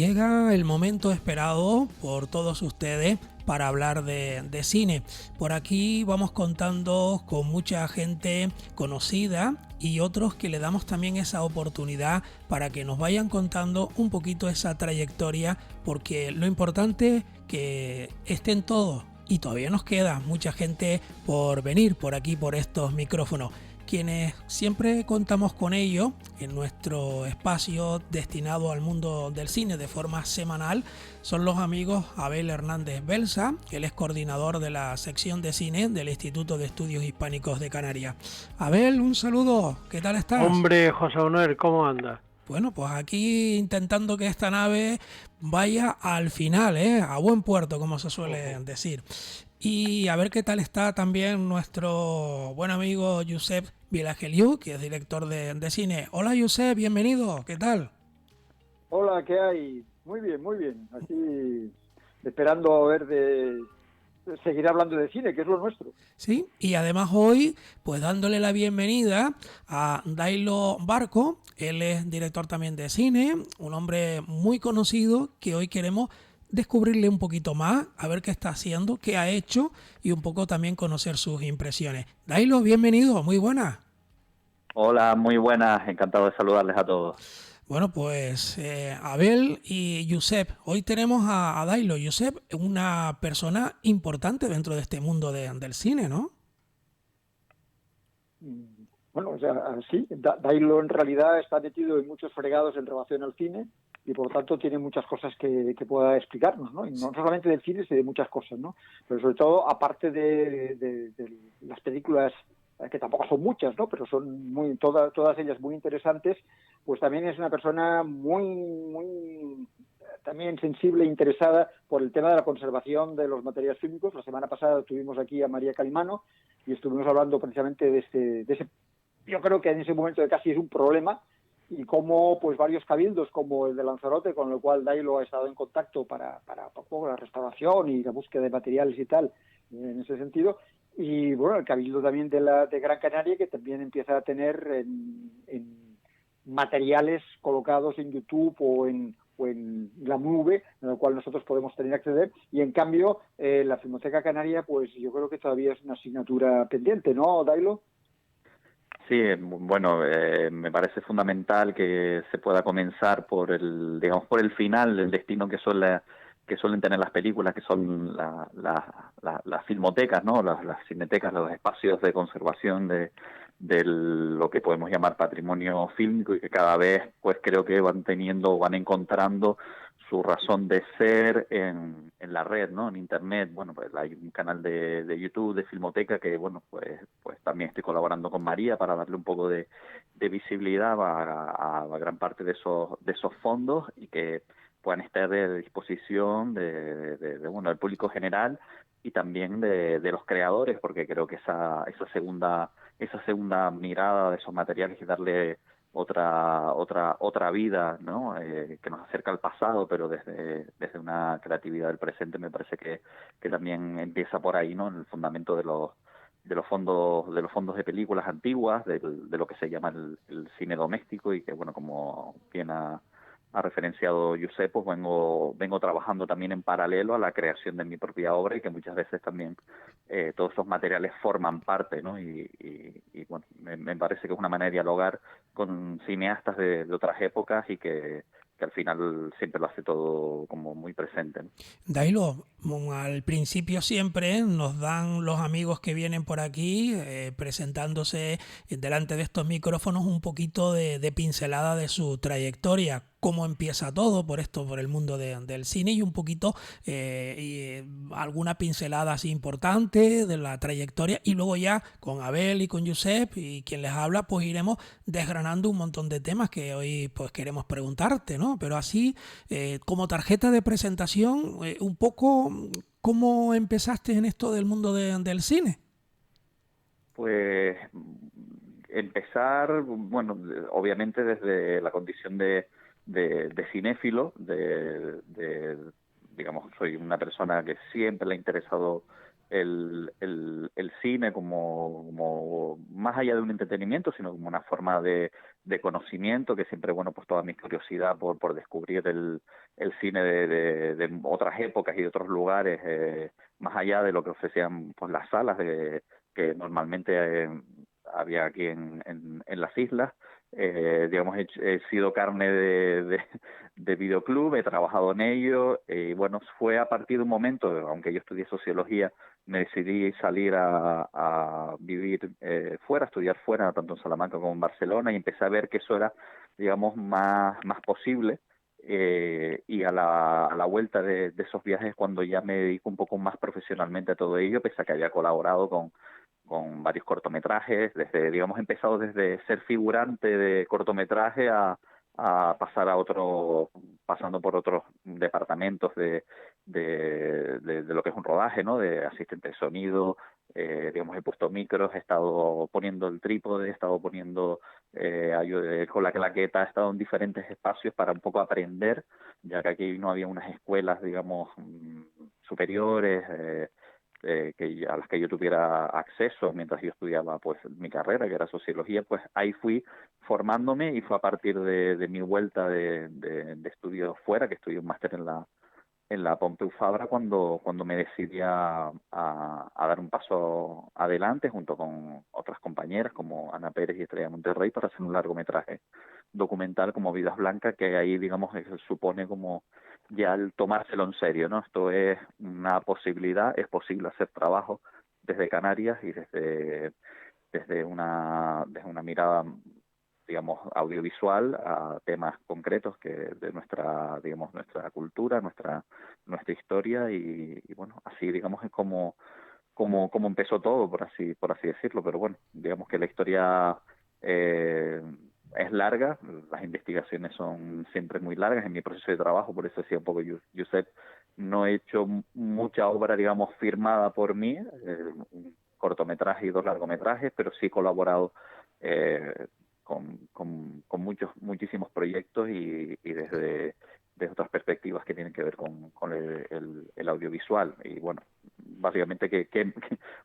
llega el momento esperado por todos ustedes para hablar de cine. Por aquí vamos contando con mucha gente conocida y otros que le damos también esa oportunidad para que nos vayan contando un poquito esa trayectoria, porque lo importante es que estén todos y todavía nos queda mucha gente por venir por aquí, por estos micrófonos. Quienes siempre contamos con ello en nuestro espacio destinado al mundo del cine de forma semanal son los amigos Abel Hernández Belsa, él es coordinador de la sección de cine del Instituto de Estudios Hispánicos de Canarias. Abel, un saludo, ¿qué tal estás? Hombre, José Manuel, ¿cómo anda? Bueno, pues aquí intentando que esta nave vaya al final, a buen puerto, como se suele decir. Y a ver qué tal está también nuestro buen amigo Josep Vilageliu, que es director de cine. Hola Josep, bienvenido, ¿qué tal? Hola, ¿qué hay? Muy bien, muy bien. Aquí esperando a ver de seguir hablando de cine, que es lo nuestro. Sí, y además hoy, pues dándole la bienvenida a Dailo Barco, él es director también de cine, un hombre muy conocido que hoy queremos descubrirle un poquito más, a ver qué está haciendo, qué ha hecho y un poco también conocer sus impresiones. Dailo, bienvenido, muy buena. Hola, muy buenas, encantado de saludarles a todos. Bueno, pues Abel y Josep, hoy tenemos a Dailo. Josep es una persona importante dentro de este mundo del cine, ¿no? Bueno, o sea, sí, Dailo en realidad está metido en muchos fregados en relación al cine y por lo tanto tiene muchas cosas que pueda explicarnos, ¿no? Y no solamente del cine, sino de muchas cosas, ¿no? Pero sobre todo, aparte de las películas, que tampoco son muchas, ¿no? Pero son todas ellas muy interesantes, pues también es una persona muy también sensible e interesada por el tema de la conservación de los materiales fílmicos. La semana pasada tuvimos aquí a María Calimano y estuvimos hablando precisamente de ese, yo creo que en ese momento casi es un problema, y cómo pues varios cabildos como el de Lanzarote, con el cual Dailo ha estado en contacto para la restauración y la búsqueda de materiales y tal, en ese sentido, y bueno, el cabildo también de Gran Canaria, que también empieza a tener en materiales colocados en YouTube o en la nube, en el cual nosotros podemos tener acceder, y en cambio la Filmoteca Canaria, pues yo creo que todavía es una asignatura pendiente, ¿no, Dailo? Sí, bueno, me parece fundamental que se pueda comenzar por digamos, por el final, el destino que suelen tener las películas, que son las filmotecas, ¿no? Las cinetecas, los espacios de conservación de lo que podemos llamar patrimonio fílmico, y que cada vez, pues creo que van encontrando su razón de ser en la red, ¿no? En internet. Bueno, pues hay un canal de YouTube de Filmoteca que, bueno, pues también estoy colaborando con María para darle un poco de visibilidad a gran parte de esos fondos, y que puedan estar de disposición bueno, del público general y también de los creadores, porque creo que esa segunda mirada de esos materiales y darle otra vida, ¿no? Que nos acerca al pasado, pero desde una creatividad del presente, me parece que también empieza por ahí, ¿no? En el fundamento de los fondos de películas antiguas, de lo que se llama el cine doméstico, y que, bueno, como bien ha referenciado Josep, pues vengo trabajando también en paralelo a la creación de mi propia obra, y que muchas veces también todos esos materiales forman parte, ¿no? Y bueno, me parece que es una manera de dialogar con cineastas de otras épocas, y que al final siempre lo hace todo como muy presente, ¿no? Dailo, al principio siempre nos dan los amigos que vienen por aquí presentándose delante de estos micrófonos un poquito de pincelada de su trayectoria, cómo empieza todo por el mundo del cine, y un poquito alguna pincelada así importante de la trayectoria, y luego ya con Abel y con Josep y quien les habla, pues iremos desgranando un montón de temas que hoy pues queremos preguntarte, ¿no? Pero así, como tarjeta de presentación, un poco cómo empezaste en esto del mundo del cine. Pues empezar, bueno, obviamente desde la condición de cinéfilo, digamos, soy una persona que siempre le ha interesado el cine como más allá de un entretenimiento, sino como una forma de conocimiento, que siempre, bueno, pues toda mi curiosidad por descubrir el cine de otras épocas y de otros lugares, más allá de lo que ofrecían pues las salas que normalmente había aquí en las islas. Digamos, he sido carne de videoclub, he trabajado en ello, y bueno, fue a partir de un momento, aunque yo estudié sociología, me decidí salir a vivir fuera, a estudiar fuera, tanto en Salamanca como en Barcelona, y empecé a ver que eso era, digamos, más posible. Y a la vuelta de esos viajes, cuando ya me dedico un poco más profesionalmente a todo ello, pese a que había colaborado con varios cortometrajes, desde, digamos, he empezado desde ser figurante de cortometraje a pasar a otro, pasando por otros departamentos de lo que es un rodaje, ¿no? De asistente de sonido, digamos, he puesto micros, he estado poniendo el trípode, he estado poniendo con la claqueta, he estado en diferentes espacios para un poco aprender, ya que aquí no había unas escuelas, digamos, superiores, a las que yo tuviera acceso mientras yo estudiaba pues mi carrera, que era sociología. Pues ahí fui formándome, y fue a partir de mi vuelta de estudios fuera, que estudié un máster en la Pompeu Fabra, cuando me decidí a dar un paso adelante junto con otras compañeras como Ana Pérez y Estrella Monterrey, para hacer un largometraje documental como Vidas Blancas, que ahí, digamos, supone como ya el tomárselo en serio, ¿no? Esto es una posibilidad, es posible hacer trabajo desde Canarias y desde una mirada, digamos, audiovisual a temas concretos que de nuestra, digamos, nuestra cultura, nuestra historia, y bueno, así, digamos, es como empezó todo, por así decirlo. Pero bueno, digamos que la historia es larga, las investigaciones son siempre muy largas en mi proceso de trabajo. Por eso decía un poco, Josep, no he hecho mucha obra, digamos, firmada por mí, un cortometraje y 2 largometrajes, pero sí he colaborado con muchísimos proyectos, y desde otras perspectivas que tienen que ver con el audiovisual. Y bueno, básicamente,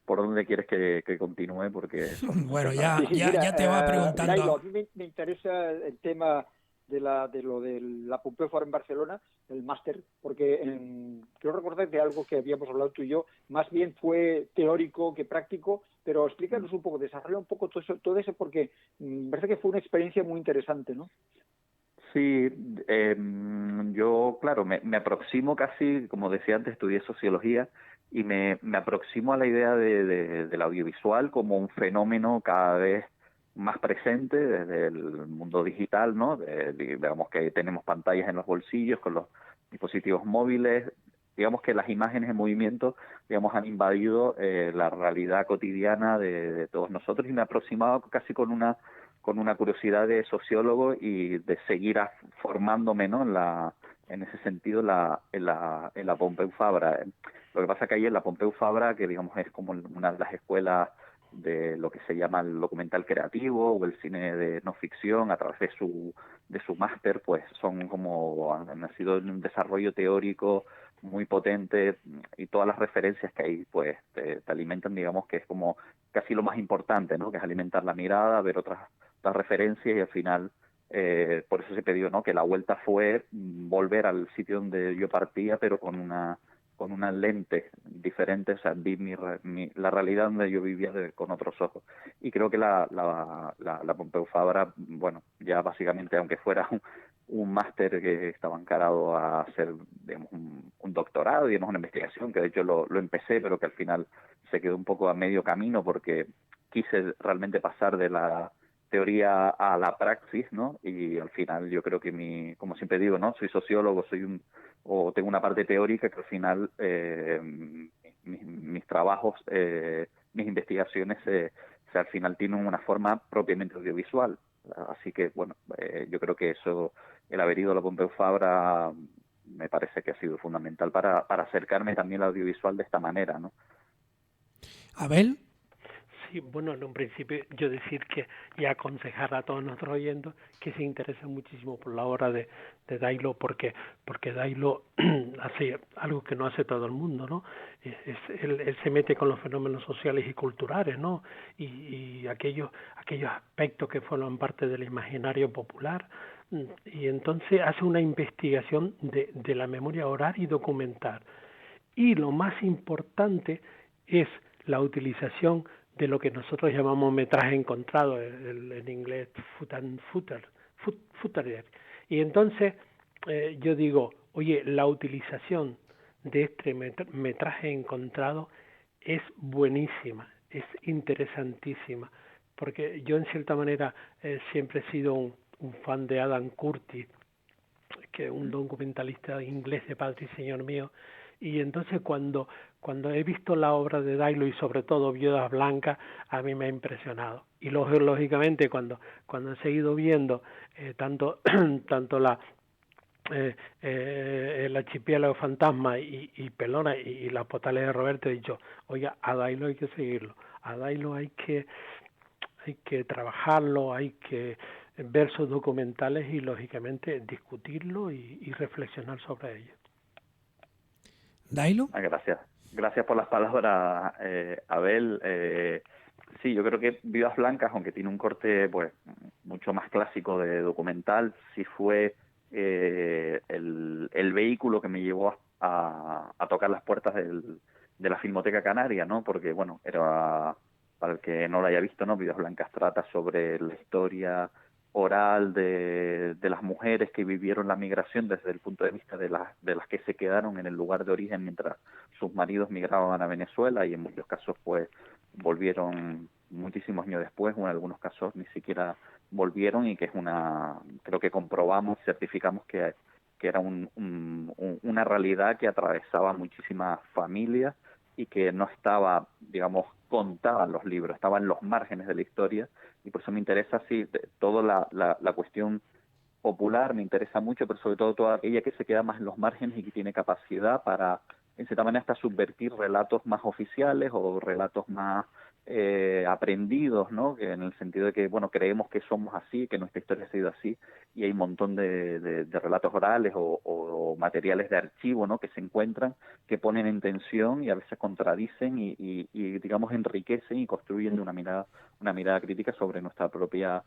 ¿por dónde quieres que continúe? Porque bueno, no Bueno, sé nada ya, Sí, sí, más. ya, mira, ya te va Dailo, preguntando. a mí me interesa el tema de lo de la Pompeu Fabra en Barcelona, el máster, porque quiero recordar de algo que habíamos hablado tú y yo, más bien fue teórico que práctico, pero explícanos un poco, desarrolla un poco todo eso, porque me parece que fue una experiencia muy interesante, ¿no? Sí, yo, claro, me aproximo casi, como decía antes, estudié sociología, y me aproximo a la idea del audiovisual como un fenómeno cada vez más presente desde el mundo digital, ¿no? Digamos que tenemos pantallas en los bolsillos con los dispositivos móviles. Digamos que las imágenes en movimiento, digamos, han invadido la realidad cotidiana de todos nosotros, y me he aproximado casi con una curiosidad de sociólogo y de seguir formándome, ¿no? En ese sentido, en la Pompeu Fabra. Lo que pasa que ahí en la Pompeu Fabra, que digamos es como una de las escuelas de lo que se llama el documental creativo o el cine de no ficción, a través de su máster, pues han nacido en un desarrollo teórico muy potente, y todas las referencias que hay pues te alimentan, digamos, que es como casi lo más importante, ¿no? Que es alimentar la mirada, ver otras referencias, y al final, por eso se digo, ¿no? Que la vuelta fue volver al sitio donde yo partía, pero con una lente diferente. O sea, vi la realidad donde yo vivía con otros ojos. Y creo que la Pompeu Fabra, bueno, ya básicamente, aunque fuera un máster que estaba encarado a hacer, digamos, un doctorado, digamos, una investigación, que de hecho lo empecé, pero que al final se quedó un poco a medio camino, porque quise realmente pasar de la teoría a la praxis, ¿no? Y al final yo creo que como siempre digo, ¿no? Soy sociólogo, o tengo una parte teórica, que al final mis trabajos, mis investigaciones, al final tienen una forma propiamente audiovisual. Así que, bueno, yo creo que el haber ido a la Pompeu Fabra, me parece que ha sido fundamental para acercarme también al audiovisual de esta manera, ¿no? Abel. Sí, bueno, en un principio yo decir que y aconsejar a todos nuestros oyentes que se interesen muchísimo por la obra de Dailo, porque Dailo hace algo que no hace todo el mundo, ¿no? Él se mete con los fenómenos sociales y culturales, ¿no? Y aquellos aspectos que forman parte del imaginario popular, y entonces hace una investigación de la memoria oral y documental. Y lo más importante es la utilización de lo que nosotros llamamos metraje encontrado, en inglés footage. Y entonces yo digo, oye, la utilización de este metraje encontrado es buenísima, es interesantísima, porque yo en cierta manera siempre he sido un fan de Adam Curtis, que es un documentalista inglés de padre y señor mío, y entonces cuando he visto la obra de Dailo y sobre todo Viudas Blancas, a mí me ha impresionado. Y lógicamente cuando he seguido viendo tanto el archipiélago fantasma y Pelona y las postales de Roberto, he dicho, oiga, a Dailo hay que seguirlo, a Dailo hay que trabajarlo, hay que ver sus documentales y lógicamente discutirlo y reflexionar sobre ello. ¿Dailo? Gracias por las palabras, Abel. Sí, yo creo que Vidas Blancas, aunque tiene un corte pues mucho más clásico de documental, sí fue el vehículo que me llevó a tocar las puertas de la Filmoteca Canaria, ¿no? Porque, bueno, era, para el que no lo haya visto, ¿no? Vidas Blancas trata sobre la historia oral de las mujeres que vivieron la migración desde el punto de vista de las que se quedaron en el lugar de origen mientras sus maridos migraban a Venezuela, y en muchos casos pues volvieron muchísimos años después, o en algunos casos ni siquiera volvieron, y que es creo que comprobamos, certificamos que era una realidad que atravesaba muchísimas familias y que no estaba, digamos, contada en los libros, estaba en los márgenes de la historia, y por eso me interesa, sí, toda la cuestión popular me interesa mucho, pero sobre todo toda aquella que se queda más en los márgenes y que tiene capacidad para, en cierta manera, hasta subvertir relatos más oficiales o relatos más aprendidos, ¿no? Que en el sentido de que, bueno, creemos que somos así, que nuestra historia ha sido así, y hay un montón de relatos orales o materiales de archivo, ¿no? Que se encuentran, que ponen en tensión y a veces contradicen y digamos, enriquecen y construyen una mirada crítica sobre nuestra propia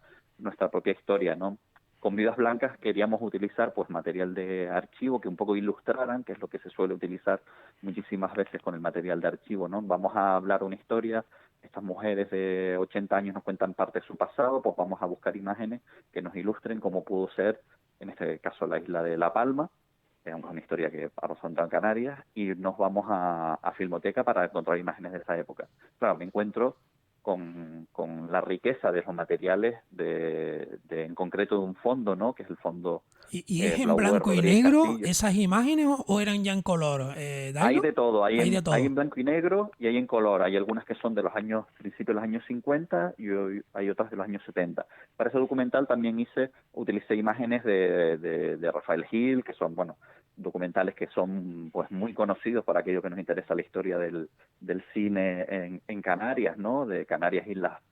historia, ¿no? Con Vidas Blancas queríamos utilizar pues material de archivo que un poco ilustraran, que es lo que se suele utilizar muchísimas veces con el material de archivo, ¿no? Vamos a hablar una historia, estas mujeres de 80 años nos cuentan parte de su pasado, pues vamos a buscar imágenes que nos ilustren cómo pudo ser, en este caso, la isla de La Palma, es una historia que pasó en Canarias, y nos vamos a Filmoteca para encontrar imágenes de esa época. Claro, me encuentro con la riqueza de los materiales en concreto de un fondo, ¿no? Que es el fondo ¿Y es en Blaubert blanco y Rodríguez negro Castillo. esas imágenes o eran ya en color, Hay Dailo? de todo, hay Hay de todo. en blanco y negro y hay en color. Hay algunas que son de los principios de los años 50 y hay otras de los años 70. Para ese documental también utilicé imágenes de Rafael Gil, que son, bueno, documentales que son pues muy conocidos para aquello que nos interesa la historia del cine en Canarias, ¿no? De Canarias, Islas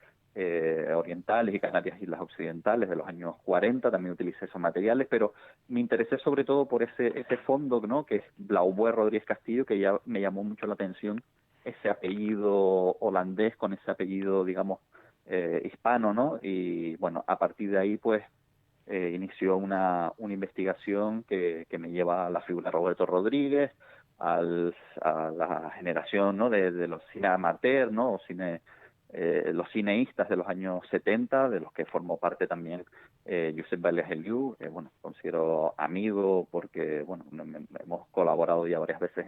orientales y Canarias, Islas Occidentales, de los años 40, también utilicé esos materiales, pero me interesé sobre todo por ese fondo, ¿no? Que es Blaubert Rodríguez Castillo, que ya me llamó mucho la atención, ese apellido holandés con ese apellido, digamos, hispano, ¿no? Y bueno, a partir de ahí pues inició una investigación que me lleva a la figura de Roberto Rodríguez, a la generación, ¿no? de los cine amateur, ¿no? O los cineístas de los años 70, de los que formó parte también Josep Ballès-Eliu, que bueno, considero amigo porque bueno, hemos colaborado ya varias veces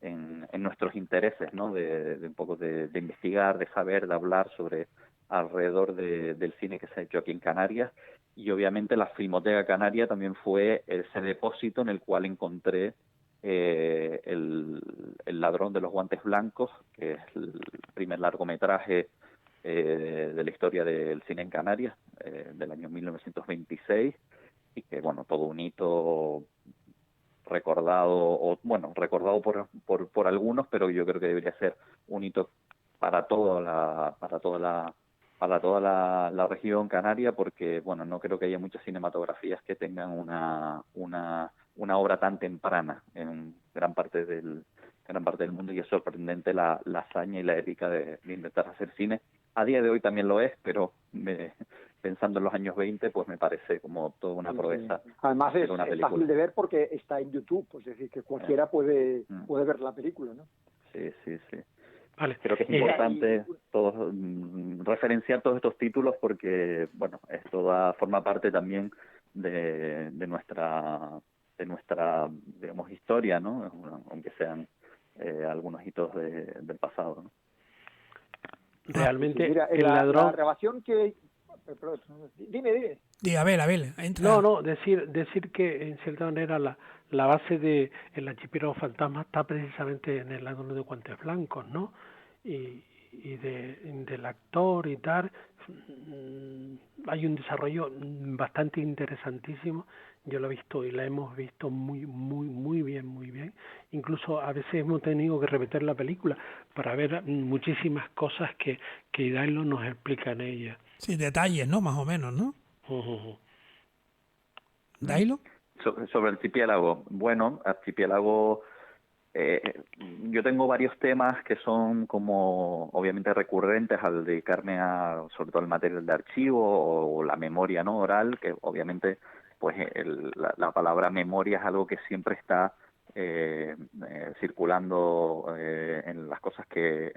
en nuestros intereses, ¿no? de un poco de investigar, de saber, de hablar sobre alrededor del cine que se ha hecho aquí en Canarias. Y obviamente la Filmoteca Canaria también fue ese depósito en el cual encontré el ladrón de los guantes blancos, que es el primer largometraje de la historia del cine en Canarias, del año 1926, y que, bueno, todo un hito recordado por algunos, pero yo creo que debería ser un hito para toda la región canaria, porque bueno, no creo que haya muchas cinematografías que tengan una obra tan temprana en gran parte del mundo, y es sorprendente la hazaña y la épica de intentar hacer cine. A día de hoy también lo es, pero pensando en los años 20, pues me parece como toda una proeza. Sí. Además es una película. fácil de ver porque está en YouTube, es decir, que cualquiera puede ver la película, ¿no? Sí. Vale. Creo que es importante referenciar todos estos títulos porque, bueno, esto forma parte también de nuestra digamos, historia, ¿no? Aunque sean algunos hitos del pasado, ¿no? Realmente, mira, el ladrón... La grabación que... Perdón, dime. Sí, Abel, entra. No, decir que en cierta manera la base de El archipiélago fantasma está precisamente en El ladrón de guantes blancos, ¿no? Y del actor y tal, hay un desarrollo bastante interesantísimo. Yo lo he visto y la hemos visto muy bien. Incluso a veces hemos tenido que repetir la película para ver muchísimas cosas que Dailo nos explica en ella. Sí, detalles, ¿no? Más o menos, ¿no? ¿Dailo? Sobre el archipiélago. Bueno, archipiélago... yo tengo varios temas que son como obviamente recurrentes al dedicarme a sobre todo el material de archivo o la memoria, ¿no?, oral, que obviamente pues la palabra memoria es algo que siempre está circulando en las cosas que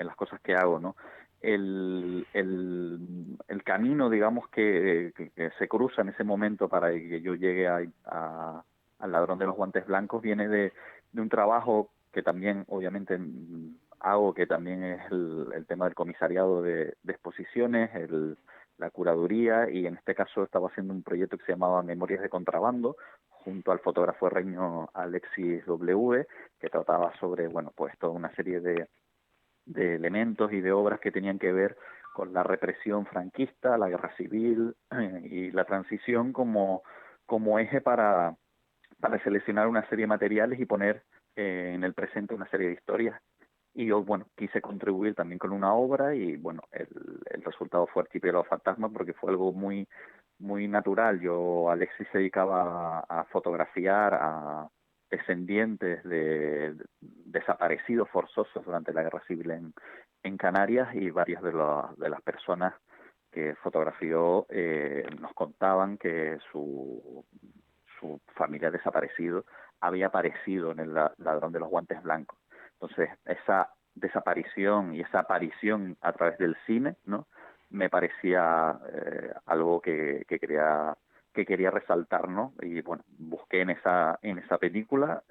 hago, ¿no? El camino, digamos, que se cruza en ese momento para que yo llegue al ladrón de los guantes blancos viene de un trabajo que también obviamente hago, que también es el tema del comisariado de exposiciones, la curaduría, y en este caso estaba haciendo un proyecto que se llamaba Memorias de Contrabando, junto al fotógrafo reño Alexis W., que trataba sobre, bueno, pues toda una serie de elementos y de obras que tenían que ver con la represión franquista, la guerra civil y la transición como eje para seleccionar una serie de materiales y poner en el presente una serie de historias. Y yo, bueno, quise contribuir también con una obra y, bueno, el resultado fue Archipiélago Fantasma porque fue algo muy natural. Alexis se dedicaba a fotografiar a descendientes de desaparecidos forzosos durante la Guerra Civil en Canarias, y varias de las personas que fotografió nos contaban que su familia desaparecido había aparecido en el ladrón de los guantes blancos. Entonces, esa desaparición y esa aparición a través del cine, ¿no?, me parecía algo que quería resaltar, ¿no? Y bueno, busqué en esa película,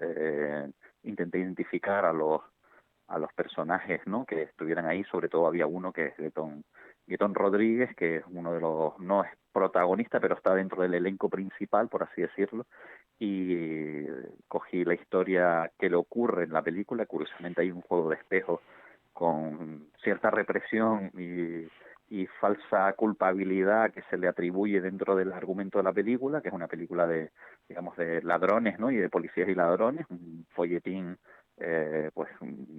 intenté identificar a los personajes, ¿no?, que estuvieran ahí. Sobre todo había uno que es Guetón Rodríguez, que es uno de los, no es protagonista, pero está dentro del elenco principal, por así decirlo, y cogí la historia que le ocurre en la película. Curiosamente hay un juego de espejos con cierta represión y falsa culpabilidad que se le atribuye dentro del argumento de la película, que es una película de ladrones, ¿no?, y de policías y ladrones, un folletín pues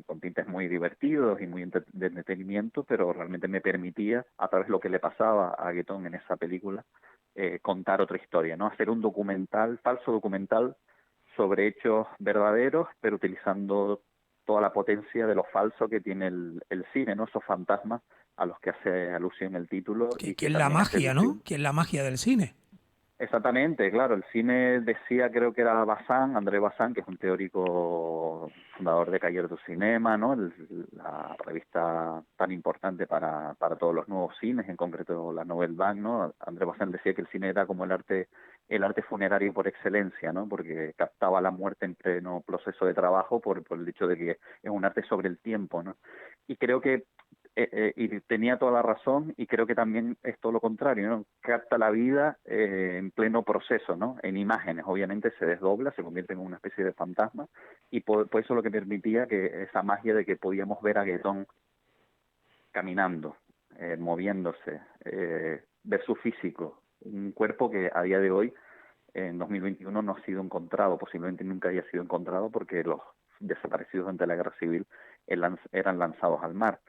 con tintes muy divertidos y muy de entretenimiento, pero realmente me permitía, a través de lo que le pasaba a Guetón en esa película, contar otra historia, ¿no? Hacer un falso documental sobre hechos verdaderos, pero utilizando toda la potencia de lo falso que tiene el cine, ¿no? Esos fantasmas a los que hace alusión el título. Que es la magia, ¿no? Que es la magia del cine. Exactamente, claro. El cine decía, creo que era André Bazin, que es un teórico fundador de Cahiers du Cinema, ¿no?, la revista tan importante para todos los nuevos cines, en concreto la Nouvelle Vague, ¿no? André Bazin decía que el cine era como el arte funerario por excelencia, ¿no?, porque captaba la muerte en pleno proceso de trabajo por el hecho de que es un arte sobre el tiempo, ¿no? Y creo que y tenía toda la razón, y creo que también es todo lo contrario, ¿no? Capta la vida en pleno proceso, ¿no? En imágenes, obviamente se desdobla, se convierte en una especie de fantasma, y por eso lo que permitía que esa magia de que podíamos ver a Guetón caminando, moviéndose, ver su físico, un cuerpo que a día de hoy, en 2021, no ha sido encontrado, posiblemente nunca haya sido encontrado, porque los desaparecidos durante la Guerra Civil eran lanzados al mar.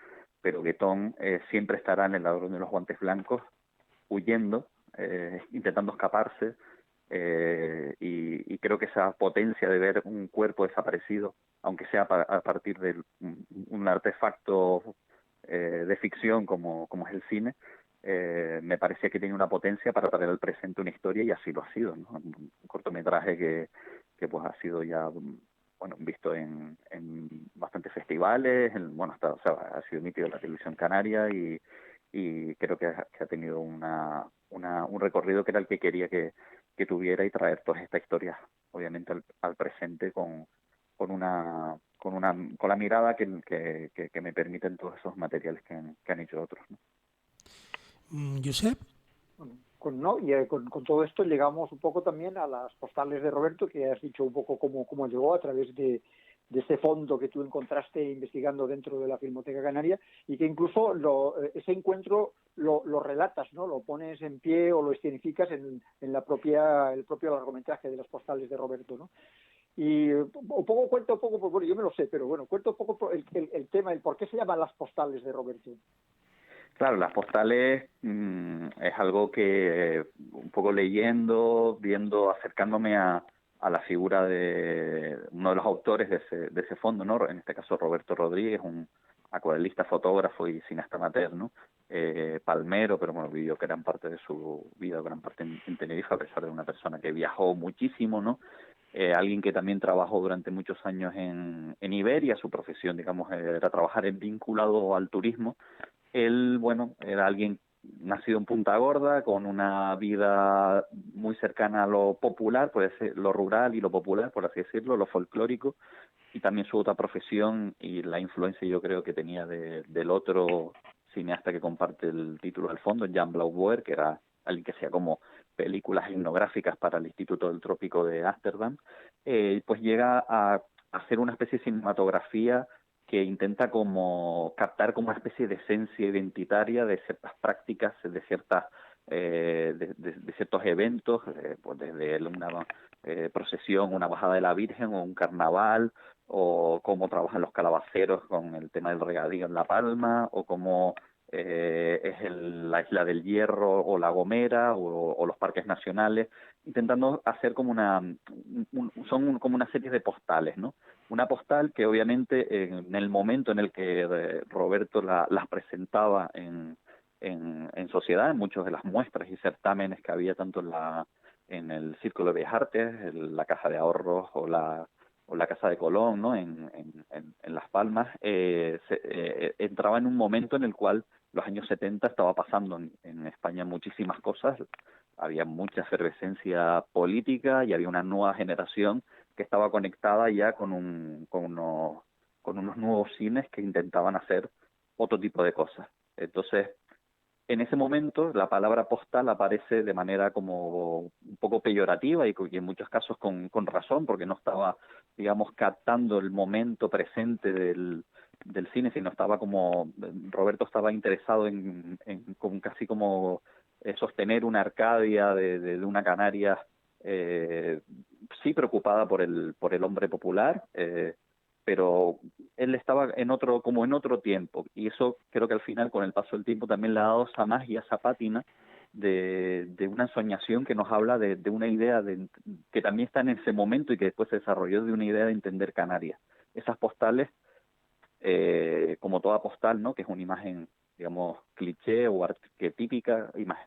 pero Guetón siempre estará en El ladrón de los guantes blancos, huyendo, intentando escaparse, y creo que esa potencia de ver un cuerpo desaparecido, aunque sea a partir de un artefacto de ficción como es el cine, me parecía que tenía una potencia para traer al presente una historia, y así lo ha sido, ¿no? Un cortometraje que pues ha sido ya bueno visto en bastantes festivales, bueno, hasta, o sea, ha sido emitido en la televisión canaria, y creo que ha tenido un recorrido que era el que quería que tuviera, y traer todas estas historias obviamente al presente con la mirada que me permiten todos esos materiales que han hecho otros, ¿no? Josep. Bueno, ¿no? Y con todo esto llegamos un poco también a las postales de Roberto, que has dicho un poco cómo llegó a través de ese fondo que tú encontraste investigando dentro de la Filmoteca Canaria, y que incluso ese encuentro lo relatas, ¿no? Lo pones en pie o lo escenificas en el propio largometraje de las postales de Roberto, ¿no? Y cuento un poco, pues, bueno, yo me lo sé, pero bueno, cuento un poco el tema, el por qué se llaman las postales de Roberto. Claro, las postales es algo que un poco leyendo, viendo, acercándome a la figura de uno de los autores de ese fondo, ¿no? En este caso Roberto Rodríguez, un acuarelista, fotógrafo y cineasta amateur, ¿no? Palmero, pero bueno, vivió gran parte de su vida, gran parte en Tenerife, a pesar de una persona que viajó muchísimo, ¿no? Alguien que también trabajó durante muchos años en Iberia. Su profesión, digamos, era trabajar vinculado al turismo. Él, bueno, era alguien nacido en Punta Gorda, con una vida muy cercana a lo popular, puede ser lo rural y lo popular, por así decirlo, lo folclórico, y también su otra profesión y la influencia, yo creo, que tenía del otro cineasta que comparte el título al fondo, Jan Blauboer, que era alguien que hacía como películas etnográficas para el Instituto del Trópico de Ámsterdam. Pues llega a hacer una especie de cinematografía que intenta como captar como una especie de esencia identitaria de ciertas prácticas, de ciertas de ciertos eventos, pues desde una procesión, una bajada de la Virgen o un carnaval, o cómo trabajan los calabaceros con el tema del regadío en La Palma, o cómo la Isla del Hierro o La Gomera o los parques nacionales, intentando hacer como como una serie de postales, ¿no? Una postal que obviamente en el momento en el que Roberto las presentaba en sociedad, en muchas de las muestras y certámenes que había tanto en el Círculo de Bellas Artes, en la Caja de Ahorros o la Casa de Colón, ¿no? en Las Palmas, entraba en un momento en el cual los años 70 estaba pasando en España muchísimas cosas, había mucha efervescencia política y había una nueva generación que estaba conectada ya con unos nuevos cines que intentaban hacer otro tipo de cosas. Entonces, en ese momento la palabra postal aparece de manera como un poco peyorativa y en muchos casos con razón, porque no estaba, digamos, captando el momento presente del cine, sino estaba como, Roberto estaba interesado en casi como sostener una Arcadia de una Canarias, sí preocupada por el hombre popular, pero él estaba como en otro tiempo, y eso creo que al final, con el paso del tiempo, también le ha dado esa magia, esa pátina de una ensoñación que nos habla de una idea que también está en ese momento y que después se desarrolló, de una idea de entender Canarias. Esas postales, como toda postal, ¿no? Que es una imagen, digamos, cliché o arquetípica, imagen,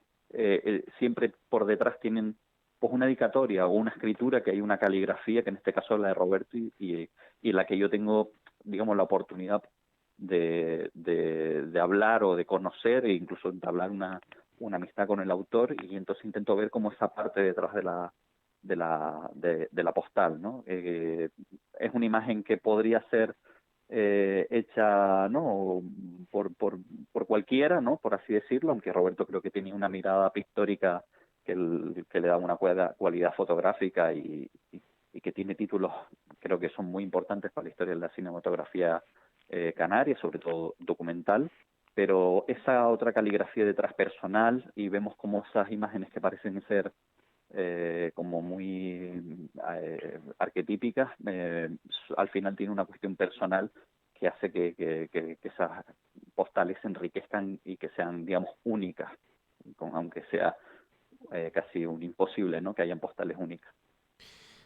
siempre por detrás tienen pues una dedicatoria o una escritura, que hay una caligrafía, que en este caso es la de Roberto, y la que yo tengo, digamos, la oportunidad de hablar o de conocer, e incluso entablar una amistad con el autor, y entonces intento ver como esa parte detrás de la postal, ¿no? Es una imagen que podría ser hecha, ¿no? por cualquiera, ¿no? Por así decirlo, aunque Roberto creo que tenía una mirada pictórica que le da una cualidad fotográfica, y que tiene títulos, creo que son muy importantes para la historia de la cinematografía canaria, sobre todo documental, pero esa otra caligrafía detrás personal, y vemos como esas imágenes que parecen ser como muy arquetípicas, al final tiene una cuestión personal que hace que esas postales se enriquezcan y que sean, digamos, únicas, aunque sea casi un imposible, ¿no?, que hayan postales únicas.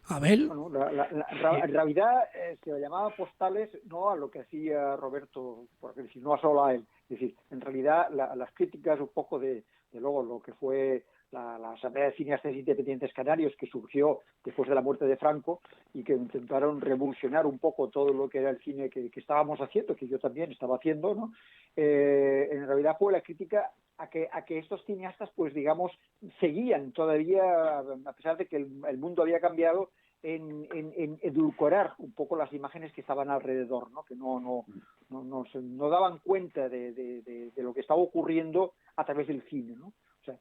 Abel. Bueno, en realidad se llamaba postales no a lo que hacía Roberto, porque si no solo a él. Es decir, en realidad las críticas un poco de luego lo que fue la Asamblea de Cineastas Independientes Canarios, que surgió después de la muerte de Franco y que intentaron revolucionar un poco todo lo que era el cine que estábamos haciendo, que yo también estaba haciendo, ¿no? En realidad fue la crítica a que estos cineastas, pues digamos, seguían todavía, a pesar de que el mundo había cambiado, en edulcorar un poco las imágenes que estaban alrededor, ¿no? Que no daban cuenta de lo que estaba ocurriendo a través del cine, ¿no? O sea,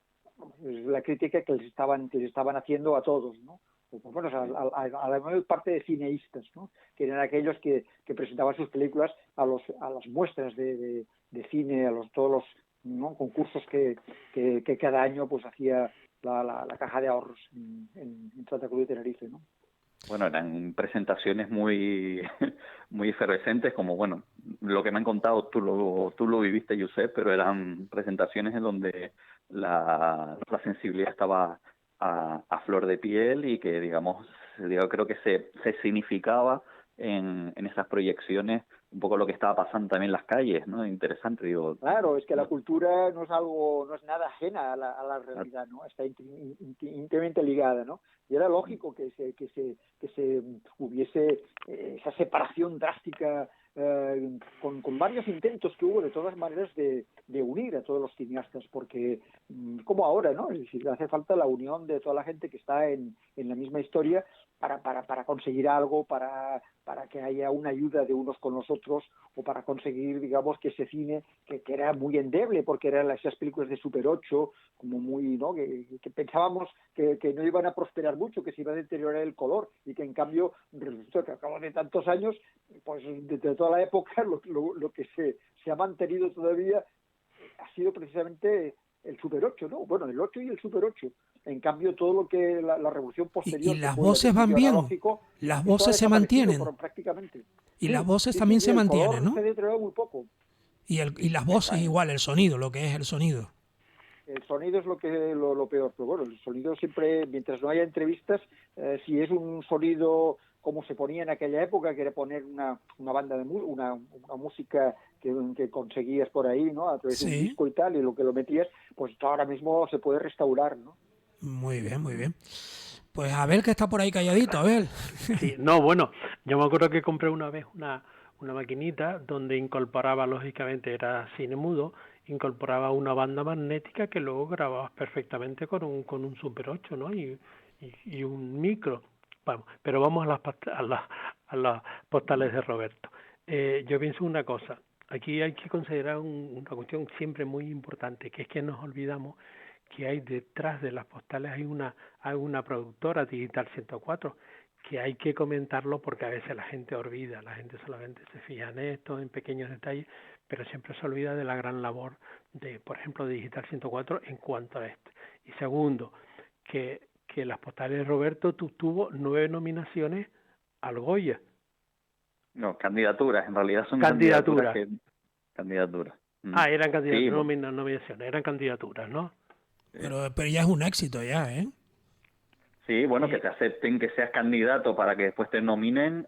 es la crítica que les estaban haciendo a todos, ¿no? Pues bueno, a la mayor parte de cineastas, ¿no? Que eran aquellos que presentaban sus películas a las muestras de cine, todos los, ¿no?, concursos que cada año pues hacía la Caja de Ahorros en Santa Cruz de Tenerife, ¿no? Bueno, eran presentaciones muy muy efervescentes, como, bueno, lo que me han contado, tú lo viviste, Josep, pero eran presentaciones en donde la sensibilidad estaba a flor de piel y que, digamos, creo que se significaba en esas proyecciones un poco lo que estaba pasando también en las calles, ¿no? Interesante, digo. Claro, es que la cultura no es nada ajena a la realidad, ¿no? Está íntimamente ligada, ¿no? Y era lógico que se hubiese esa separación drástica con varios intentos que hubo de todas maneras de unir a todos los cineastas, porque como ahora, ¿no? Es decir, hace falta la unión de toda la gente que está en la misma historia para conseguir algo, para que haya una ayuda de unos con los otros, o para conseguir, digamos, que ese cine que era muy endeble, porque eran esas películas de Super 8, como muy, ¿no?, que pensábamos que no iban a prosperar mucho, que se iba a deteriorar el color, y que en cambio resulta que a cabo de tantos años, pues desde toda la época, lo que se ha mantenido todavía ha sido precisamente el Super 8, ¿no? Bueno, el 8 y el Super 8. En cambio, todo lo que la revolución posterior... ¿Y las voces van bien? ¿Las voces se mantienen? Prácticamente. Y sí, las voces también se mantienen, ¿no? Se ha deteriorado muy poco. Y las voces igual, el sonido, lo que es el sonido. El sonido es lo peor, pero bueno, el sonido siempre, mientras no haya entrevistas, si es un sonido como se ponía en aquella época, que era poner una banda de una música que conseguías por ahí, ¿no?, a través de un disco y tal, y lo que lo metías, pues ahora mismo se puede restaurar, ¿no? Muy bien, muy bien. Pues Abel, que está por ahí calladito, Abel. Sí, no, bueno, yo me acuerdo que compré una vez una maquinita donde incorporaba, lógicamente era cine mudo, incorporaba una banda magnética que luego grababas perfectamente con un Super 8, ¿no? Y un micro. Vamos, pero vamos a las postales de Roberto. Yo pienso una cosa, aquí hay que considerar una cuestión siempre muy importante, que es que nos olvidamos que hay detrás de las postales hay una productora, Digital 104, que hay que comentarlo porque a veces la gente olvida, la gente solamente se fija en esto, en pequeños detalles, pero siempre se olvida de la gran labor de, por ejemplo, de Digital 104 en cuanto a esto. Y segundo, que las postales de Roberto tuvo 9 nominaciones al Goya. No, candidaturas, en realidad son candidaturas. Candidaturas. Eran candidaturas, sí, no nominaciones, eran candidaturas, ¿no? Pero ya es un éxito ya, ¿eh? Sí, bueno, que te acepten que seas candidato para que después te nominen,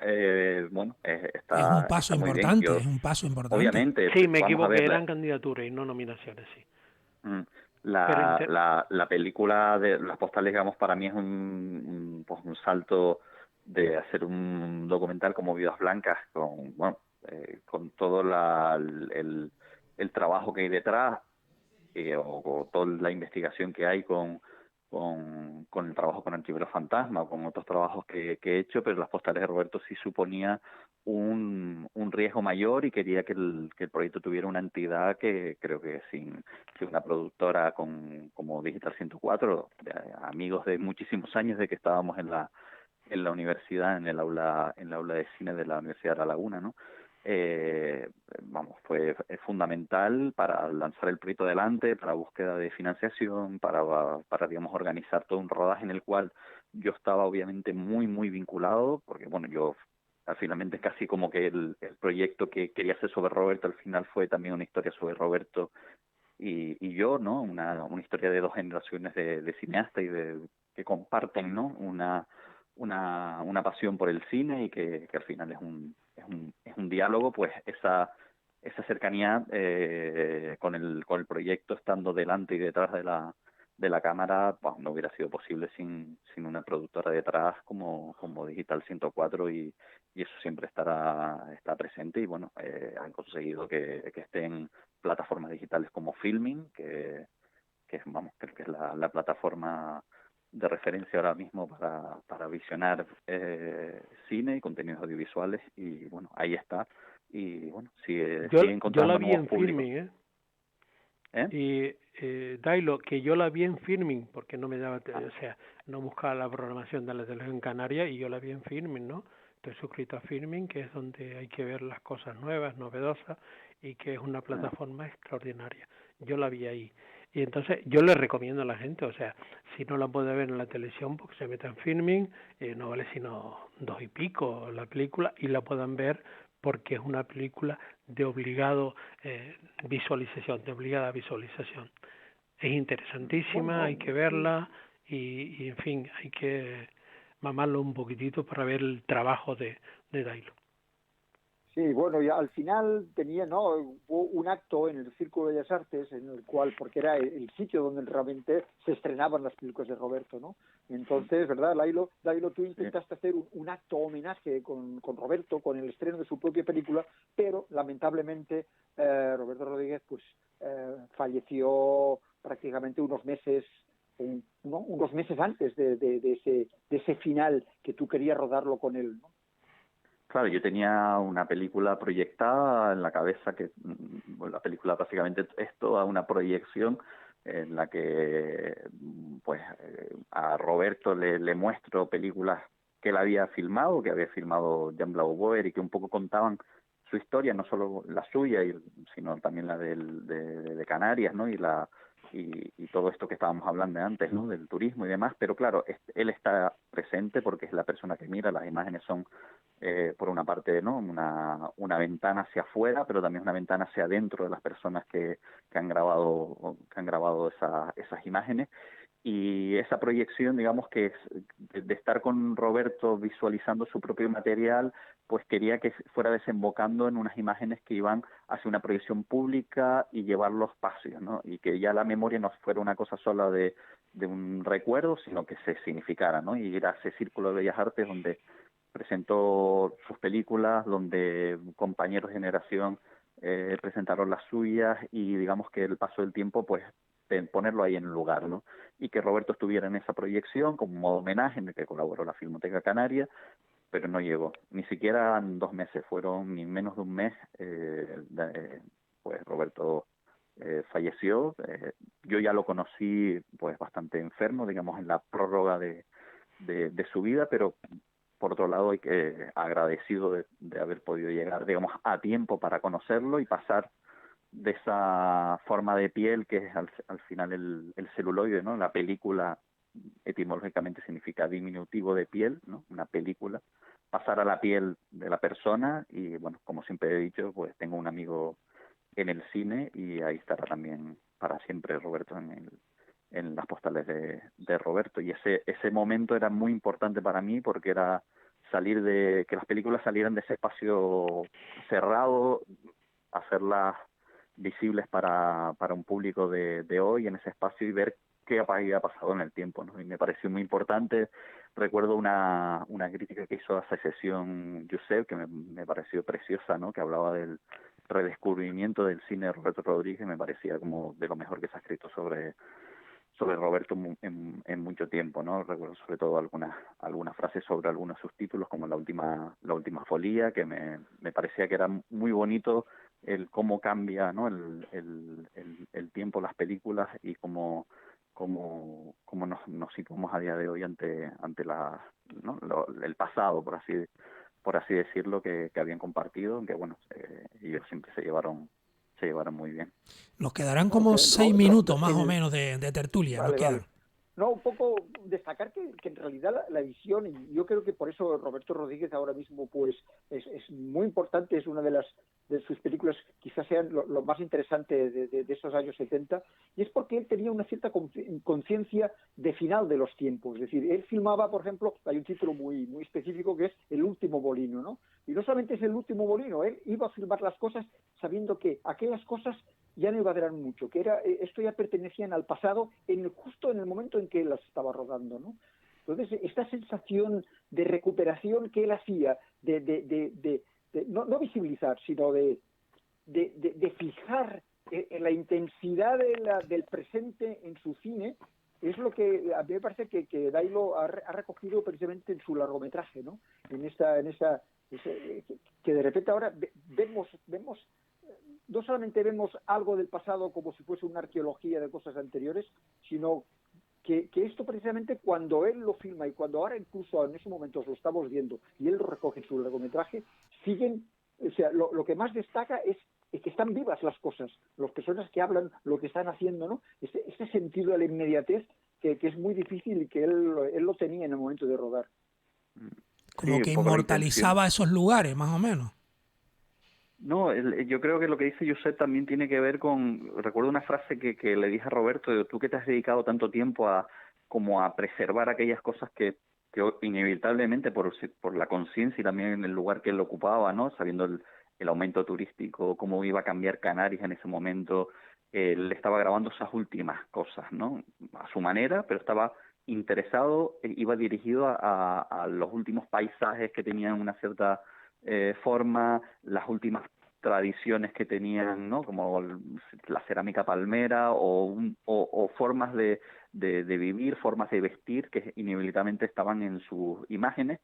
bueno, está es un paso importante, bien. Es un paso importante. Obviamente. Sí, me equivoqué, eran candidaturas y no nominaciones, sí. La película de las postales, digamos, para mí es un salto de hacer un documental como Vidas Blancas con todo el trabajo que hay detrás, o toda la investigación que hay con el trabajo con Archivero Fantasma, con otros trabajos que he hecho, pero las postales de Roberto sí suponía un riesgo mayor y quería que el proyecto tuviera una entidad que creo que sin una productora como Digital 104, amigos de muchísimos años de que estábamos en la universidad, en el aula de cine de la Universidad de La Laguna, ¿no? Fue fundamental para lanzar el proyecto adelante, para búsqueda de financiación, para digamos organizar todo un rodaje en el cual yo estaba obviamente muy muy vinculado, porque bueno, yo finalmente casi como que el proyecto que quería hacer sobre Roberto al final fue también una historia sobre Roberto y yo, ¿no? Una historia de dos generaciones de cineastas que comparten, ¿no? Una pasión por el cine y que al final es un diálogo, pues esa cercanía con el proyecto estando delante y detrás de la cámara, pues, no hubiera sido posible sin una productora detrás como Digital 104 y eso siempre está presente y bueno, han conseguido que estén plataformas digitales como Filmin, vamos, creo que es la plataforma de referencia ahora mismo para visionar cine y contenidos audiovisuales y bueno, ahí está y bueno, sigue Yo encontrando la vi nuevos en públicos. Filmin, ¿Eh? Y Dailo, que yo la vi en Filmin, porque no me daba, o sea, no buscaba la programación de la televisión canaria y yo la vi en Filmin, ¿no? Estoy suscrito a Filmin, que es donde hay que ver las cosas nuevas, novedosas, y que es una plataforma extraordinaria. Yo la vi ahí. Y entonces yo le recomiendo a la gente, o sea, si no la puede ver en la televisión, porque se meta en Filmin, no vale sino 2 y pico la película, y la puedan ver porque es una película de obligado visualización, de obligada visualización. Es interesantísima, hay que verla y en fin, hay que mamarlo un poquitito para ver el trabajo de Dailo. Sí, bueno, y al final tenía, ¿no? Hubo un acto en el Círculo de Bellas Artes en el cual, porque era el sitio donde realmente se estrenaban las películas de Roberto, ¿no? Entonces, ¿verdad, Dailo, tú intentaste hacer un acto homenaje con Roberto, con el estreno de su propia película, pero lamentablemente Roberto Rodríguez pues falleció prácticamente unos meses antes de ese final que tú querías rodarlo con él, ¿no? Claro, yo tenía una película proyectada en la cabeza bueno, la película básicamente es toda una proyección en la que pues a Roberto le muestro películas que él había filmado, Jan Blauboer y que un poco contaban su historia, no solo la suya, sino también la de Canarias, ¿no? Y todo esto que estábamos hablando antes, ¿no? Del turismo y demás, pero claro, él está presente porque es la persona que mira, las imágenes son por una parte, ¿no? Una ventana hacia afuera, pero también una ventana hacia adentro de las personas que han grabado esas imágenes. Y esa proyección, digamos que es de estar con Roberto visualizando su propio material, pues quería que fuera desembocando en unas imágenes que iban hacia una proyección pública y llevar los pasos, ¿no? Y que ya la memoria no fuera una cosa sola de un recuerdo, sino que se significara, ¿no? Y ir a ese círculo de bellas artes donde presentó sus películas, donde compañeros de generación presentaron las suyas y digamos que el paso del tiempo pues ponerlo ahí en el lugar, ¿no? Y que Roberto estuviera en esa proyección como modo homenaje en el que colaboró la Filmoteca Canaria, pero no llegó, ni siquiera en 2 meses, fueron ni menos de un mes, pues Roberto falleció. Yo ya lo conocí pues bastante enfermo, digamos en la prórroga de su vida, pero por otro lado hay que agradecido de haber podido llegar, digamos, a tiempo para conocerlo y pasar de esa forma de piel que es al final el celuloide, ¿no? La película etimológicamente significa diminutivo de piel, ¿no? Una película, pasar a la piel de la persona y bueno, como siempre he dicho, pues tengo un amigo en el cine y ahí estará también para siempre Roberto en las postales de Roberto. Y ese momento era muy importante para mí porque era salir que las películas salieran de ese espacio cerrado, hacerlas visibles para un público de hoy en ese espacio y ver qué había pasado en el tiempo, ¿no? Y me pareció muy importante. Recuerdo una crítica que hizo a esa sesión Josep, que me pareció preciosa, ¿no? Que hablaba del redescubrimiento del cine de Roberto Rodríguez, me parecía como de lo mejor que se ha escrito sobre Roberto en mucho tiempo, ¿no? Recuerdo sobre todo algunas frases sobre algunos de sus títulos, como la última folía, que me parecía que era muy bonito el cómo cambia, ¿no? el tiempo, las películas y cómo nos situamos a día de hoy ante ¿no? El pasado, por así decirlo, que habían compartido, aunque bueno, ellos siempre se llevaron muy bien. Nos quedarán como 6 minutos más o menos de tertulia. Vale, nos quedan. vale. No, un poco destacar que en realidad la visión, y yo creo que por eso Roberto Rodríguez ahora mismo pues es muy importante, es una de sus películas, quizás sean lo más interesante de esos años 70, y es porque él tenía una cierta conciencia de final de los tiempos. Es decir, él filmaba, por ejemplo, hay un título muy específico que es El último molino, ¿no? Y no solamente es el último molino, él iba a filmar las cosas sabiendo que aquellas cosas ya no iba a durar mucho, que esto ya pertenecían al pasado justo en el momento en que él las estaba rodando, ¿no? Entonces, esta sensación de recuperación que él hacía, no visibilizar, sino de fijar la intensidad del presente en su cine, es lo que a mí me parece que Dailo ha recogido precisamente en su largometraje, ¿no? Que de repente ahora vemos no solamente vemos algo del pasado como si fuese una arqueología de cosas anteriores, sino que esto precisamente cuando él lo filma y cuando ahora incluso en esos momentos lo estamos viendo y él lo recoge en su largometraje, o sea, lo que más destaca es que están vivas las cosas, las personas que hablan, lo que están haciendo, ¿no? Ese sentido de la inmediatez que es muy difícil y que él lo tenía en el momento de rodar. Como Sí, que un poco la intención. inmortalizaba esos lugares, más o menos. No, yo creo que lo que dice Josep también tiene que ver con, recuerdo una frase que le dije a Roberto, digo, tú que te has dedicado tanto tiempo como a preservar aquellas cosas que inevitablemente por la conciencia y también en el lugar que él ocupaba, ¿no? Sabiendo el aumento turístico, cómo iba a cambiar Canarias en ese momento, él estaba grabando esas últimas cosas, ¿no? A su manera, pero estaba interesado, iba dirigido a los últimos paisajes que tenían una cierta forma, las últimas tradiciones que tenían, ¿no? Como la cerámica palmera o formas de vivir, formas de vestir que inevitablemente estaban en sus imágenes.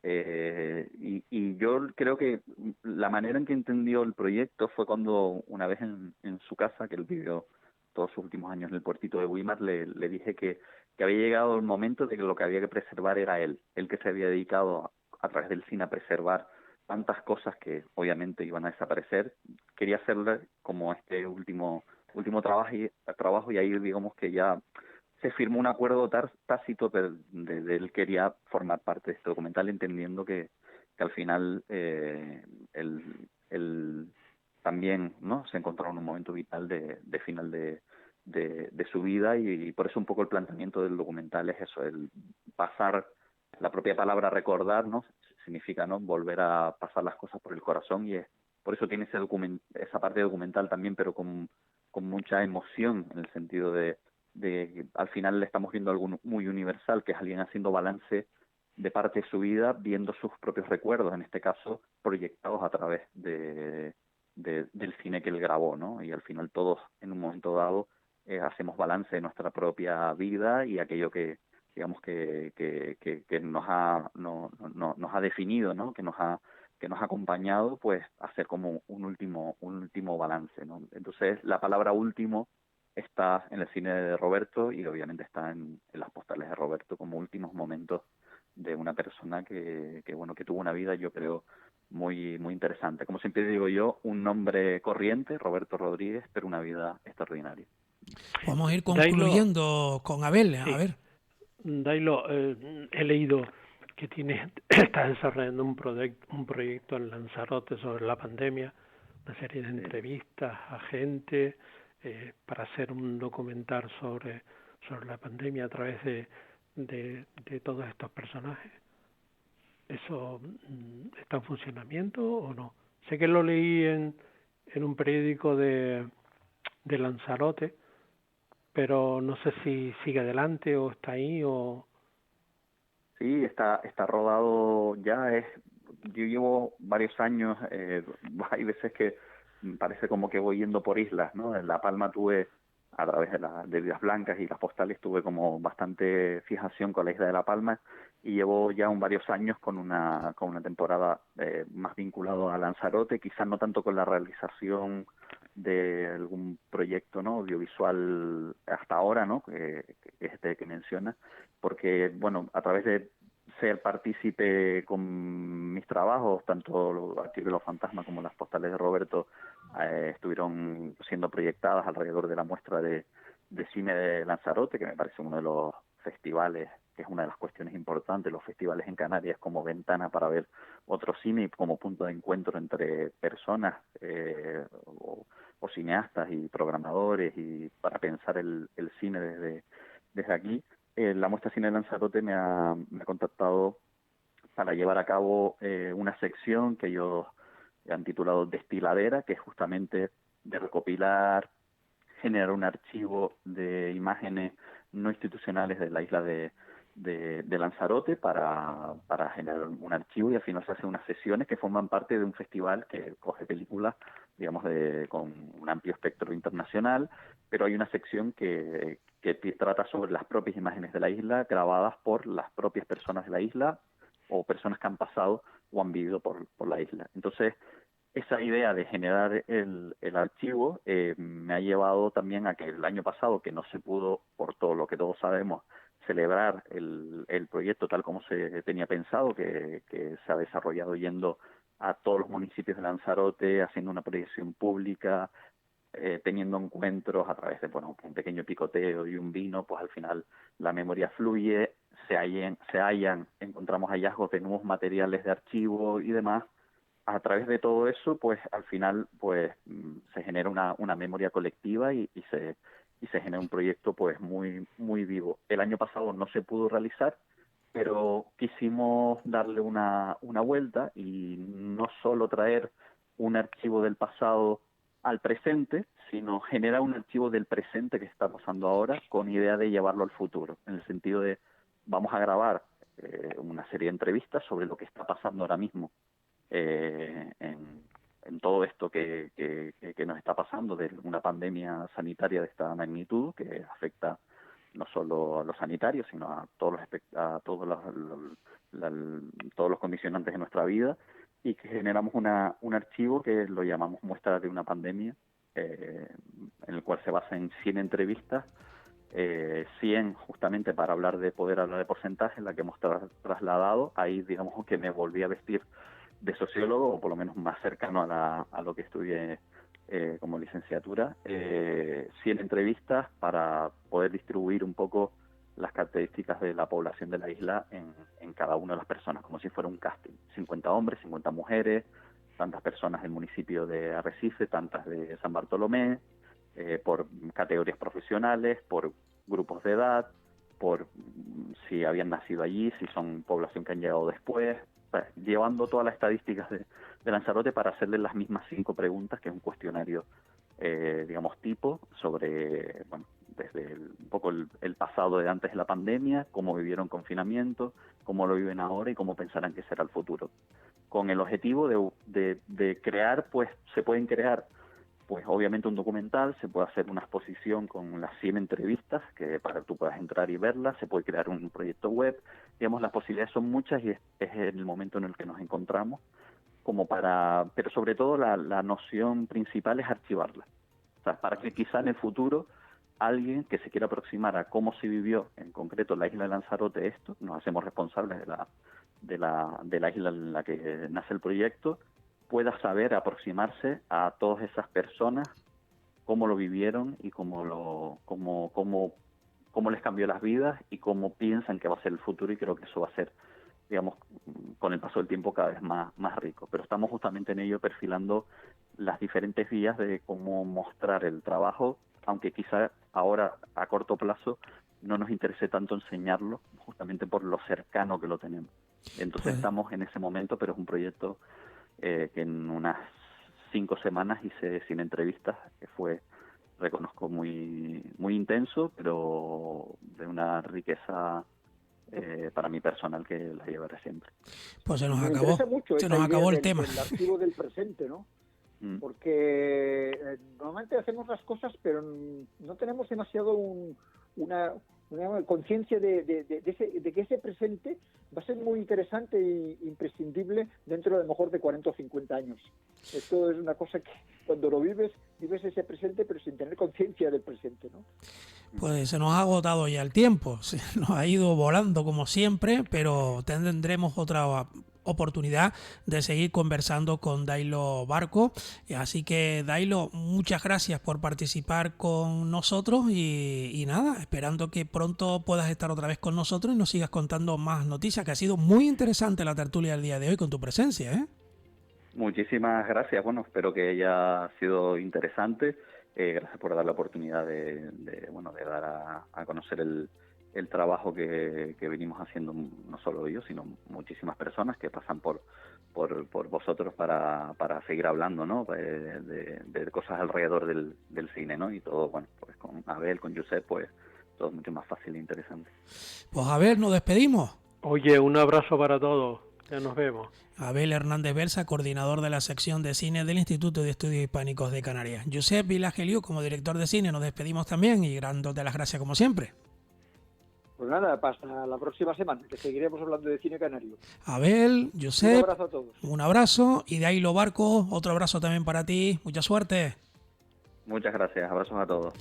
Y yo creo que la manera en que entendió el proyecto fue cuando una vez en su casa, que él vivió todos sus últimos años en el puertito de Weimar, le dije que había llegado el momento de que lo que había que preservar era él que se había dedicado a través del cine a preservar tantas cosas que obviamente iban a desaparecer. Quería hacerle como este último trabajo y ahí digamos que ya se firmó un acuerdo tácito de él quería formar parte de este documental, entendiendo que al final él también, ¿no?, se encontraba en un momento vital de final de su vida, y por eso un poco el planteamiento del documental es eso, el pasar, la propia palabra recordar, ¿no?, significa, ¿no?, volver a pasar las cosas por el corazón, y por eso tiene esa parte documental también, pero con mucha emoción, en el sentido de que al final le estamos viendo algo muy universal, que es alguien haciendo balance de parte de su vida, viendo sus propios recuerdos, en este caso proyectados a través del cine que él grabó, ¿no? Y al final todos en un momento dado hacemos balance de nuestra propia vida y aquello que digamos que nos ha definido, ¿no?, que nos ha acompañado, pues hacer como un último balance, ¿no? Entonces la palabra último está en el cine de Roberto y obviamente está en las postales de Roberto como últimos momentos de una persona que tuvo una vida, yo creo, muy interesante. Como siempre digo yo, un nombre corriente, Roberto Rodríguez, pero una vida extraordinaria. Vamos a ir Dailo, concluyendo con Abel, a sí, ver. Dailo, he leído que está desarrollando un proyecto en Lanzarote sobre la pandemia, una serie de entrevistas a gente para hacer un documental sobre la pandemia a través de todos estos personajes. ¿Eso está en funcionamiento o no? Sé que lo leí en un periódico de Lanzarote, pero no sé si sigue adelante o está ahí o... Sí, está rodado ya. Yo llevo varios años, hay veces que parece como que voy yendo por islas, ¿no? En La Palma tuve, a través de Vidas Blancas y las postales, tuve como bastante fijación con la isla de La Palma, y llevo ya varios años con una temporada más vinculado a Lanzarote, quizás no tanto con la realización de algún proyecto, ¿no?, audiovisual hasta ahora, ¿no?, que es este que menciona, porque, bueno, a través de ser partícipe con mis trabajos, tanto Archivo de los Fantasmas como las postales de Roberto, estuvieron siendo proyectadas alrededor de la muestra de de cine de Lanzarote, que me parece uno de los festivales, que es una de las cuestiones importantes, los festivales en Canarias como ventana para ver otro cine y como punto de encuentro entre personas o cineastas y programadores y para pensar el cine desde aquí. La muestra Cine de Lanzarote me ha contactado para llevar a cabo una sección que ellos han titulado Destiladera, que es justamente de recopilar, generar un archivo de imágenes no institucionales de la isla de Lanzarote para generar un archivo, y al final se hacen unas sesiones que forman parte de un festival que coge películas, digamos, con un amplio espectro internacional, pero hay una sección que trata sobre las propias imágenes de la isla grabadas por las propias personas de la isla o personas que han pasado o han vivido por la isla. Entonces, esa idea de generar el archivo me ha llevado también a que el año pasado, que no se pudo, por todo lo que todos sabemos, celebrar el proyecto tal como se tenía pensado, que se ha desarrollado yendo a todos los municipios de Lanzarote, haciendo una proyección pública, teniendo encuentros a través de un pequeño picoteo y un vino, pues al final la memoria fluye, encontramos hallazgos de nuevos materiales de archivo y demás. A través de todo eso, pues al final pues se genera una memoria colectiva y se genera un proyecto pues muy muy vivo. El año pasado no se pudo realizar, pero quisimos darle una vuelta y no solo traer un archivo del pasado al presente, sino generar un archivo del presente que está pasando ahora con idea de llevarlo al futuro, en el sentido de vamos a grabar una serie de entrevistas sobre lo que está pasando ahora mismo en todo esto que nos está pasando de una pandemia sanitaria de esta magnitud que afecta no solo a los sanitarios sino a todos los condicionantes de nuestra vida, y que generamos un archivo que lo llamamos Muestra de una pandemia, en el cual se basa en 100 entrevistas, 100 justamente para poder hablar de porcentaje, en la que hemos trasladado. Ahí digamos que me volví a vestir de sociólogo, o por lo menos más cercano a lo que estudié como licenciatura, 100 entrevistas para poder distribuir un poco las características de la población de la isla en cada una de las personas, como si fuera un casting. 50 hombres, 50 mujeres, tantas personas del municipio de Arrecife, tantas de San Bartolomé, por categorías profesionales, por grupos de edad, por si habían nacido allí, si son población que han llegado después, llevando todas las estadísticas de Lanzarote para hacerle las mismas 5 preguntas, que es un cuestionario, digamos, tipo, sobre, desde un poco el pasado de antes de la pandemia, cómo vivieron confinamiento, cómo lo viven ahora y cómo pensarán que será el futuro. Con el objetivo de crear, pues se pueden crear, pues obviamente un documental, se puede hacer una exposición con las 100 entrevistas, que para que tú puedas entrar y verlas, se puede crear un proyecto web, digamos, las posibilidades son muchas y es el momento en el que nos encontramos, pero sobre todo la noción principal es archivarla, o sea, para que quizá en el futuro alguien que se quiera aproximar a cómo se vivió en concreto en la isla de Lanzarote esto, nos hacemos responsables de la isla en la que nace el proyecto, pueda saber aproximarse a todas esas personas, cómo lo vivieron y cómo les cambió las vidas y cómo piensan que va a ser el futuro, y creo que eso va a ser, digamos, con el paso del tiempo cada vez más rico. Pero estamos justamente en ello perfilando las diferentes vías de cómo mostrar el trabajo, aunque quizá ahora a corto plazo no nos interese tanto enseñarlo, justamente por lo cercano que lo tenemos. Entonces estamos en ese momento, pero es un proyecto que en unas 5 semanas hice 100 entrevistas, que fue, reconozco, muy muy intenso, pero de una riqueza para mí personal que la llevaré siempre. Pues se nos Me acabó, interesa mucho se nos acabó el tema. El archivo del presente, ¿no? Porque normalmente hacemos las cosas, pero no tenemos demasiado una conciencia de que ese presente va a ser muy interesante e imprescindible dentro de a lo mejor de 40 o 50 años. Esto es una cosa que cuando lo vives ese presente, pero sin tener conciencia del presente, ¿no? Pues se nos ha agotado ya el tiempo, se nos ha ido volando como siempre, pero tendremos otra oportunidad de seguir conversando con Dailo Barco. Así que, Dailo, muchas gracias por participar con nosotros y nada, esperando que pronto puedas estar otra vez con nosotros y nos sigas contando más noticias, que ha sido muy interesante la tertulia del día de hoy con tu presencia, ¿eh? Muchísimas gracias. Bueno, espero que haya sido interesante. Gracias por dar la oportunidad de dar a conocer el trabajo que venimos haciendo, no solo yo, sino muchísimas personas que pasan por vosotros para seguir hablando, ¿no? De cosas alrededor del cine, ¿no? Y todo, bueno, pues con Abel, con Josep, pues todo mucho más fácil e interesante. Pues a ver, nos despedimos. Oye, un abrazo para todos. Ya nos vemos. Abel Hernández Berza, coordinador de la sección de cine del Instituto de Estudios Hispánicos de Canarias. Josep Vilageliu, como director de cine, nos despedimos también y dándote las gracias como siempre. Pues nada, hasta la próxima semana, que seguiremos hablando de cine canario. Abel, Josep, un abrazo a todos. Un abrazo, y Dailo Barco, otro abrazo también para ti. Mucha suerte. Muchas gracias, abrazos a todos.